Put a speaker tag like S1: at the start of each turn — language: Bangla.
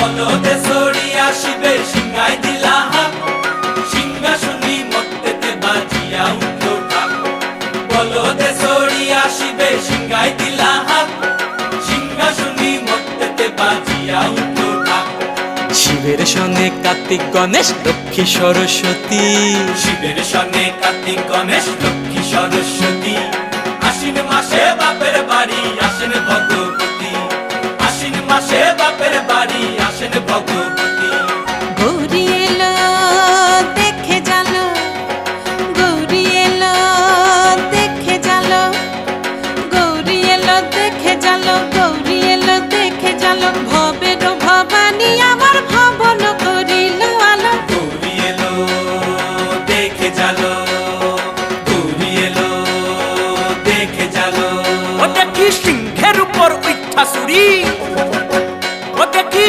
S1: বলদে সরিয়া শিবে সিংহাই দিলা হাত, সিংহাসনী মর্তেতে বাজিয়া উঠল ঢাক। বলদে সরিয়া শিবে সিংহাই দিলা হাত, সিংহাসনী মর্তেতে বাজিয়া উঠল ঢাক।
S2: শিবের সঙ্গে কার্তিক গণেশ লক্ষ্মী সরস্বতী,
S1: শিবের সঙ্গে কার্তিক গণেশ লক্ষ্মী সরস্বতী। আশ্বিন মাসে বাপের বাড়ি আসেন ভগবতী, আশ্বিন মাসে বাপের বাড়ি আসেন ভগবতী।
S3: গৌরী এলো দেখে জালো, গৌরী এলো দেখে জালো, গৌরী এলো দেখে জালো, গৌরী এলো দেখে জালো। ভবের ভবানী আমার ভবন করিল আলো।
S1: গৌরী এলো দেখে জালো, গৌরী এলো দেখে জালো।
S2: ও দেখি সিংহের উপর উঠা চুরি, ও দেখি